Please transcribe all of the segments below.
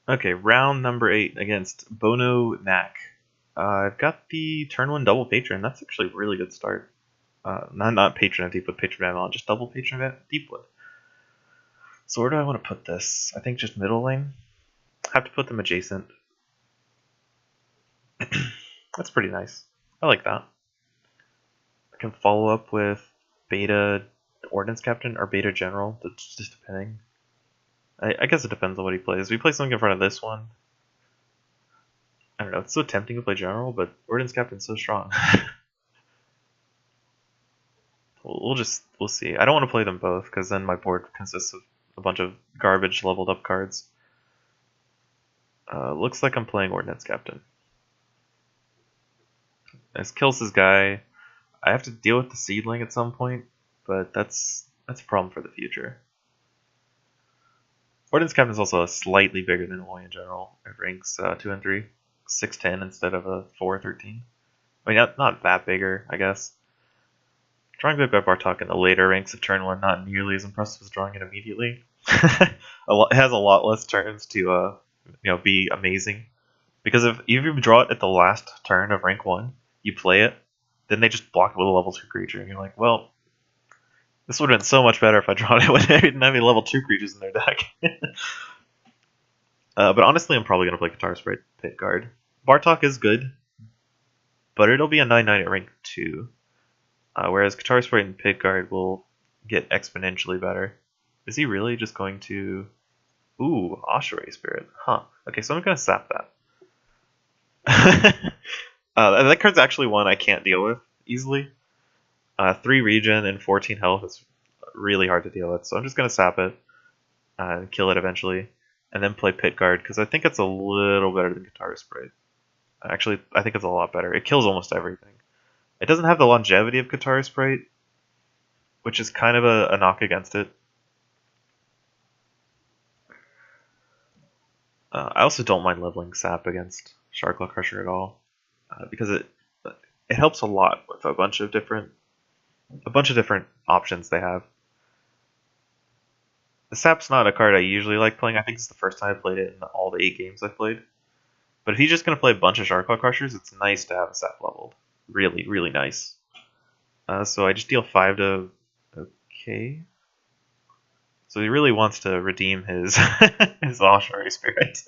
Okay, round number 8 against Bono Knack. I've got the turn 1 double patron. That's actually a really good start. Not patron of Deepwood, patron of Avalon, just double patron of Deepwood. So where do I want to put this? I think just middle lane. I have to put them adjacent. That's pretty nice. I like that. I can follow up with Beta Ordnance Captain or Beta General. That's just depending. I guess it depends on what he plays. If he plays something in front of this one, I don't know. It's so tempting to play General, but Ordnance Captain's so strong. We'll see. I don't want to play them both because then my board consists of a bunch of garbage leveled up cards. Looks like I'm playing Ordnance Captain. This kills this guy. I have to deal with the seedling at some point, but that's a problem for the future. Ordnance Captain is also slightly bigger than Oi in general. It ranks 2 and 3, 6'10" instead of a 4'13". I mean, not that bigger, I guess. Drawing Big Bad Bartok in the later ranks of turn 1 not nearly as impressive as drawing it immediately. It has a lot less turns to be amazing. Because if you draw it at the last turn of rank 1, you play it, then they just block it with a level 2 creature, and you're like, well, this would have been so much better if I drawn it when they didn't have any level 2 creatures in their deck. But honestly, I'm probably going to play Guitar Sprite Pit Guard. Bartok is good, but it'll be a 9/9 at rank 2. Whereas Guitar Sprite and Pit Guard will get exponentially better. Is he really just going to... Ooh, Ossuary Spirit. Huh. Okay, so I'm going to sap that. That card's actually one I can't deal with easily. 3 regen and 14 health is really hard to deal with, so I'm just going to sap it and kill it eventually, and then play Pit Guard, because I think it's a little better than Guitar Sprite. Actually, I think it's a lot better. It kills almost everything. It doesn't have the longevity of Guitar Sprite, which is kind of a knock against it. I also don't mind leveling Sap against Sharklaw Crusher at all, because it helps a lot with a bunch of different options they have. The Sap's not a card I usually like playing. I think it's the first time I played it in all the 8 games I've played. But if he's just going to play a bunch of Sharklaw Crushers, it's nice to have a Sap leveled. Really, really nice. So I just deal 5 to... Okay. So he really wants to redeem his his Ossuary Spirit.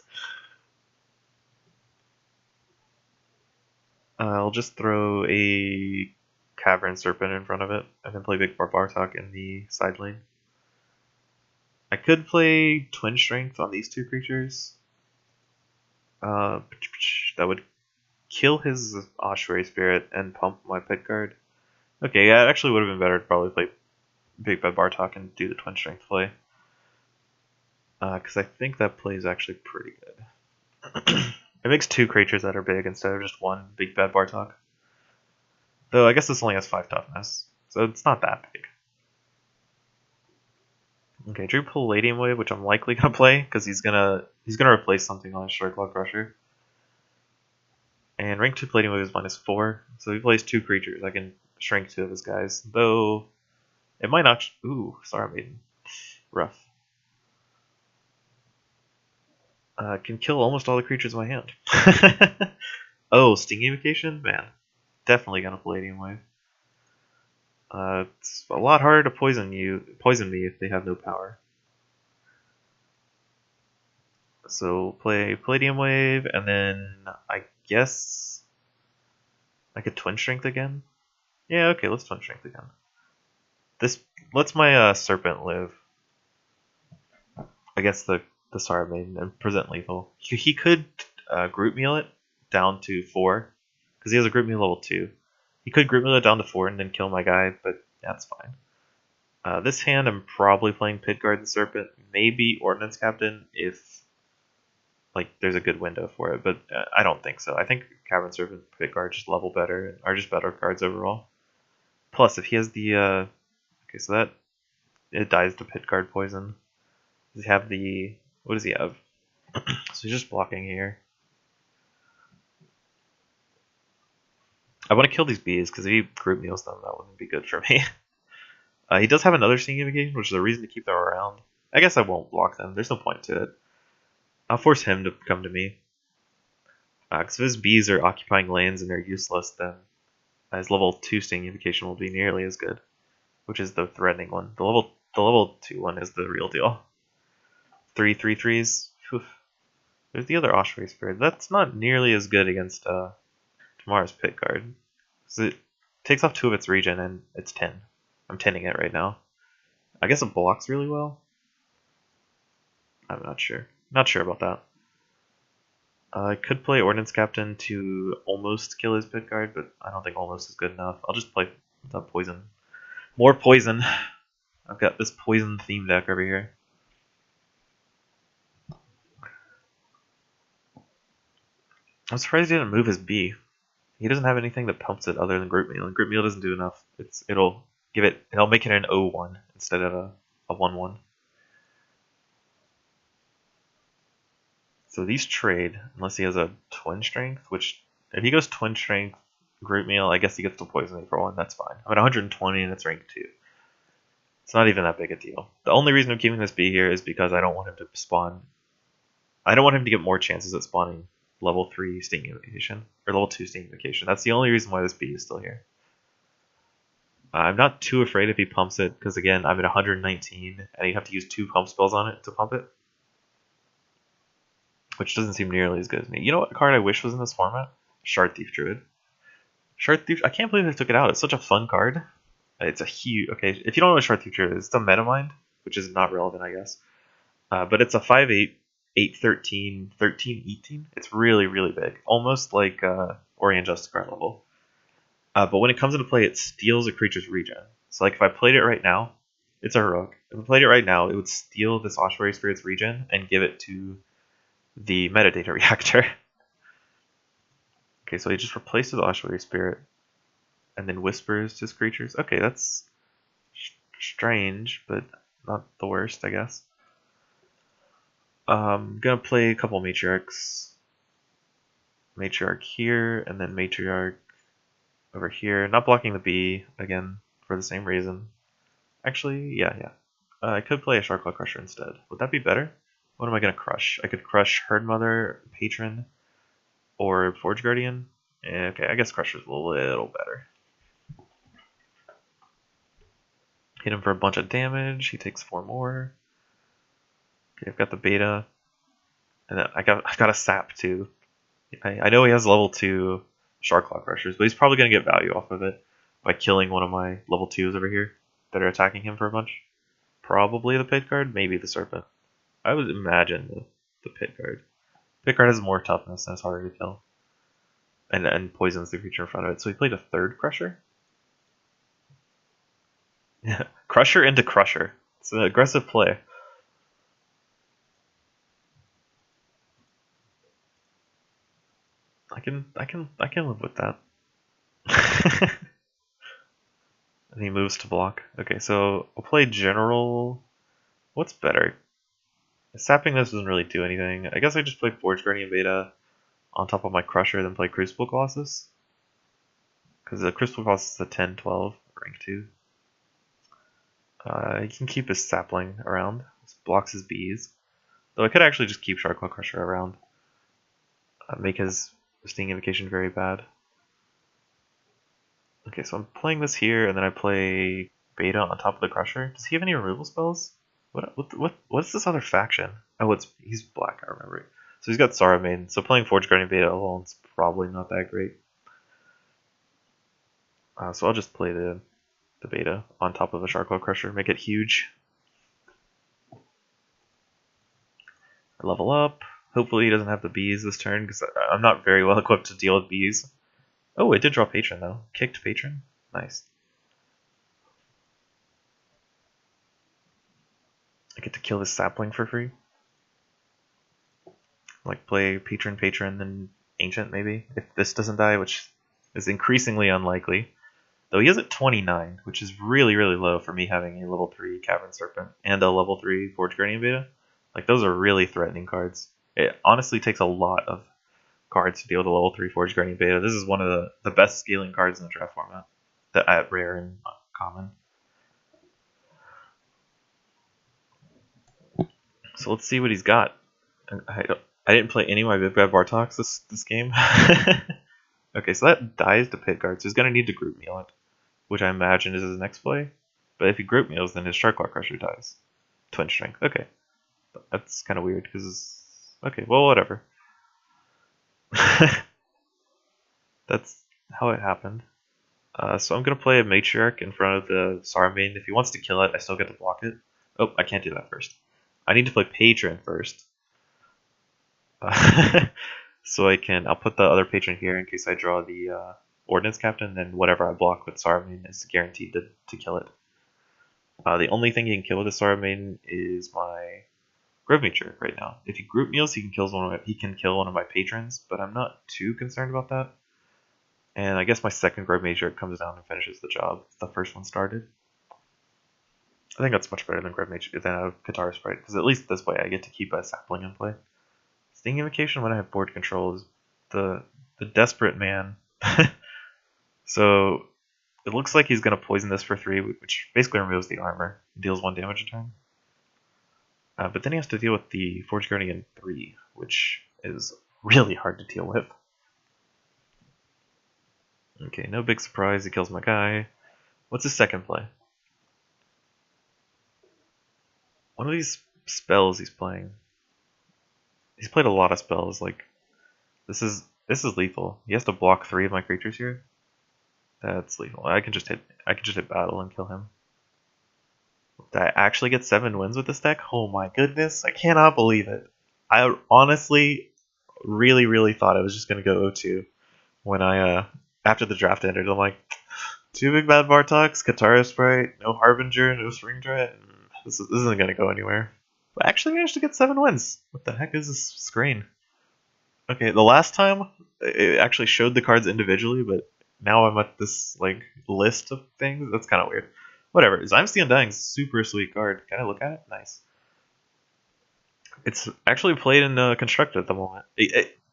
I'll just throw a Cavern Serpent in front of it, and then play Big Bartok in the side lane. I could play Twin Strength on these 2 creatures. That would kill his Ossuary Spirit and pump my Pit Guard. Okay, yeah, it actually would have been better to probably play Big Bad Bartok and do the Twin Strength play. Because I think that play is actually pretty good. It makes 2 creatures that are big instead of just 1 Big Bad Bartok. Though I guess this only has 5 toughness, so it's not that big. Okay, drew Palladium Wave, which I'm likely gonna play because he's gonna replace something on his Sharklaw Crusher. And rank 2 Palladium Wave is -4, so he plays 2 creatures. I can shrink 2 of his guys, though it might not. Ooh, sorry, Maiden. Rough. Can kill almost all the creatures in my hand. Oh, Sting Invocation? Man, definitely gonna Palladium Wave. It's a lot harder to poison me if they have no power. So play Palladium Wave, and then I guess I could Twin Strength again. Yeah, okay, let's Twin Strength again. This lets my Serpent live against the Sorrow Maiden and present lethal. He could Group Meal it down to 4, because he has a Group Meal level 2. He could Group Meal it down to 4 and then kill my guy, but that's fine. This hand, I'm probably playing Pit Guard and Serpent, maybe Ordnance Captain if there's a good window for it, but I don't think so. I think Cavern Serpent and Pit Guard just level better and are just better cards overall. Plus, if he has the okay, so that it dies to Pit Guard poison. Does he have the... What does he have? So he's just blocking here. I want to kill these bees, because if he Group Meals them, that wouldn't be good for me. He does have another Sting Invocation, which is a reason to keep them around. I guess I won't block them. There's no point to it. I'll force him to come to me. Because if his bees are occupying lanes and they're useless, then his level 2 Sting Invocation will be nearly as good, which is the threatening one. The level 2 one is the real deal. 3/3/3s. Oof. There's the other Osprey Spirit. That's not nearly as good against Tamara's Pit Guard. It takes off 2 of its regen and it's 10. I'm 10ing it right now. I guess it blocks really well. I'm not sure. Not sure about that. I could play Ordnance Captain to almost kill his Pit Guard, but I don't think almost is good enough. I'll just play without poison. More poison. I've got this poison theme deck over here. I'm surprised he didn't move his B. He doesn't have anything that pumps it other than Group Meal, and Group Meal doesn't do enough. It'll make it an 0-1 instead of a 1-1. So these trade unless he has a Twin Strength, which if he goes Twin Strength, Group Meal, I guess he gets to poison me for 1. That's fine. I'm at 120 and it's rank 2. It's not even that big a deal. The only reason I'm keeping this B here is because I don't want him to spawn. I don't want him to get more chances at spawning level 3 Sting Invocation, or level 2 Sting Invocation. That's the only reason why this B is still here. I'm not too afraid if he pumps it, because again, I'm at 119, and you have to use 2 pump spells on it to pump it. Which doesn't seem nearly as good as me. You know what card I wish was in this format? Shard Thief Druid. Shard Thief, I can't believe they took it out. It's such a fun card. It's a huge, okay, if you don't know what Shard Thief Druid is, it's a Metamind, which is not relevant, I guess. But it's a 5/8, 8/13, 13/18. It's really, really big. Almost like Orient Justicar level. But when it comes into play, it steals a creature's regen. So like if I played it right now, it's a heroic. If I played it right now, it would steal this Osprey Spirit's regen and give it to the metadata reactor. Okay, so he just replaces Osprey Spirit and then whispers his creatures. Okay, that's strange, but not the worst, I guess. Gonna play a couple Matriarchs. Matriarch here, and then Matriarch over here. Not blocking the B, again, for the same reason. Actually, yeah. I could play a Sharkclaw Crusher instead. Would that be better? What am I gonna crush? I could crush Herd Mother, Patron, or Forge Guardian. Okay, I guess Crusher's a little better. Hit him for a bunch of damage. He takes 4 more. Okay, I've got the beta, and then I got a sap too. I know he has level 2 Sharkclaw Crushers, but he's probably gonna get value off of it by killing one of my level 2s over here that are attacking him for a bunch. Probably the Pit Guard, maybe the Serpent. I would imagine the Pit Guard. Pit Guard has more toughness and it's harder to kill. And poisons the creature in front of it. So he played a 3rd Crusher? Yeah. Crusher into Crusher. It's an aggressive play. I can live with that. And he moves to block. Okay, so I'll play General. What's better? Sapping this doesn't really do anything. I guess I just play Forge Guardian Beta on top of my Crusher, then play Crucible Colossus. Because the Crucible Colossus is a 10-12, rank 2. He can keep his Sapling around. This blocks his bees. Though I could actually just keep Sharkclaw Crusher around. Make his Sting Invocation very bad. Okay, so I'm playing this here, and then I play Beta on top of the Crusher. Does he have any removal spells? What's this other faction? Oh, he's black, I remember. So he's got Sorrow Maiden, so playing Forge Guardian Beta alone is probably not that great. So I'll just play the Beta on top of the Sharkclaw Crusher, make it huge. I level up. Hopefully he doesn't have the bees this turn, because I'm not very well equipped to deal with bees. Oh, it did draw Patron, though. Kicked Patron? Nice. I get to kill this Sapling for free. Like, play Patron, then Ancient, maybe, if this doesn't die, which is increasingly unlikely. Though he is at 29, which is really, really low for me having a level 3 Cavern Serpent and a level 3 Forge Guardian Beta. Like, those are really threatening cards. It honestly takes a lot of cards to deal with a level 3 Forge Guardian Beta. This is one of the best scaling cards in the draft format. That at rare and common. So let's see what he's got. I didn't play any of my Big Bad Bartoks this game. Okay, so that dies to pit guard, so he's gonna need to group meal it, which I imagine is his next play. But if he group meals, then his Shark Claw Crusher dies. Twin Strength. Okay, that's kind of weird because okay, well whatever. That's how it happened. So I'm gonna play a Matriarch in front of the Saruman. If he wants to kill it, I still get to block it. Oh, I can't do that first. I need to play Patron first. So I'll put the other Patron here in case I draw the Ordnance Captain, then whatever I block with Saruman is guaranteed to kill it. The only thing he can kill with the Saruman is my Grove Matriarch right now. If he group meals, he can kill one of my patrons, but I'm not too concerned about that. And I guess my second Grove Matriarch comes down and finishes the job the first one started. I think that's much better than Grove Matriarch than a Katara Sprite, because at least this way I get to keep a sapling in play. Sting Invocation when I have board control is the desperate man. So it looks like he's going to poison this for 3, which basically removes the armor and deals 1 damage a turn. But then he has to deal with the Forge Guardian 3, which is really hard to deal with. Okay, no big surprise, he kills my guy. What's his second play? One of these spells he's playing. He's played a lot of spells, like this is lethal. He has to block 3 of my creatures here. That's lethal. I can just hit battle and kill him. Did I actually get 7 wins with this deck? Oh my goodness, I cannot believe it. I honestly really thought I was just gonna go 0-2 when I after the draft ended. I'm like, 2 Big Bad Bartoks, Katara Sprite, no Harbinger, no Spring Dread. This isn't gonna go anywhere. But I actually managed to get 7 wins. What the heck is this screen? Okay, the last time it actually showed the cards individually, but now I'm at this like list of things. That's kind of weird. Whatever. Zyme's the Undying, super sweet card. Can I look at it? Nice. It's actually played in Constructed at the moment.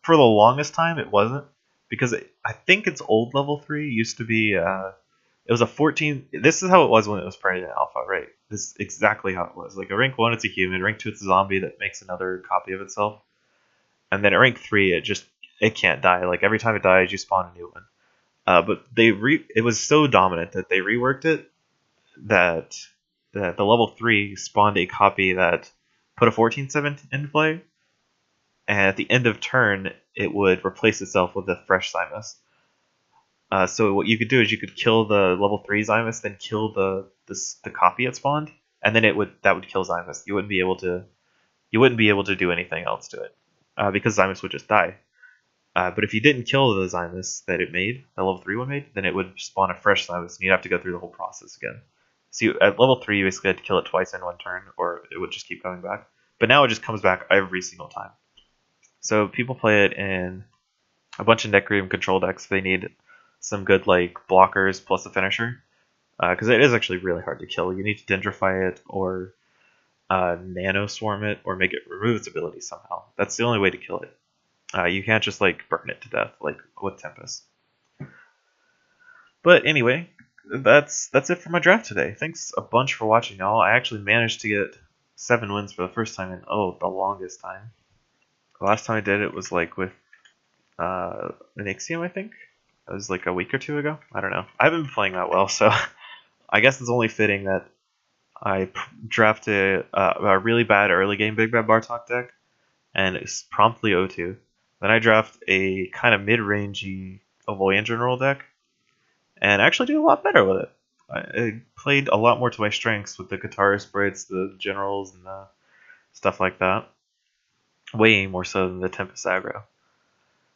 For the longest time, it wasn't, because I think its old level 3 used to be. It was a 14. This is how it was when it was printed in Alpha, right? This is exactly how it was. Like a rank 1, it's a human. Rank 2, it's a zombie that makes another copy of itself. And then at rank 3, it can't die. Like every time it dies, you spawn a new one. But it was so dominant that they reworked it that the level 3 spawned a copy that put a 14/7 into play, and at the end of turn it would replace itself with a fresh Zymus. So what you could do is you could kill the level 3 Zymus, then kill the copy it spawned, and then that would kill Zymus. You wouldn't be able to do anything else to it because Zymus would just die. But if you didn't kill the Zymus that it made, the level 3 one made, then it would spawn a fresh Zymus, and you'd have to go through the whole process again. So at level 3, you basically had to kill it twice in 1 turn, or it would just keep coming back. But now it just comes back every single time. So people play it in a bunch of Necroom control decks. They need some good like blockers plus a finisher, because it is actually really hard to kill. You need to Dendrify it, or Nano Swarm it, or make it remove its ability somehow. That's the only way to kill it. You can't just like burn it to death like with Tempest. But anyway, that's it for my draft today. Thanks a bunch for watching, y'all. I actually managed to get 7 wins for the first time in the longest time. The last time I did it was like with Nixium, I think. It was like a week or 2 ago. I don't know. I haven't been playing that well, so I guess it's only fitting that I drafted a really bad early game Big Bad Bartok deck, and it's promptly 0-2. Then I draft a kind of mid-rangey Avoyan General deck, and actually do a lot better with it. I played a lot more to my strengths with the Katara Sprites, the Generals, and the stuff like that. Way more so than the Tempest aggro.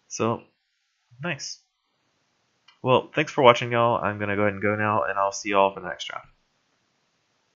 So, nice. Well, thanks for watching, y'all. I'm going to go ahead and go now, and I'll see y'all for the next draft.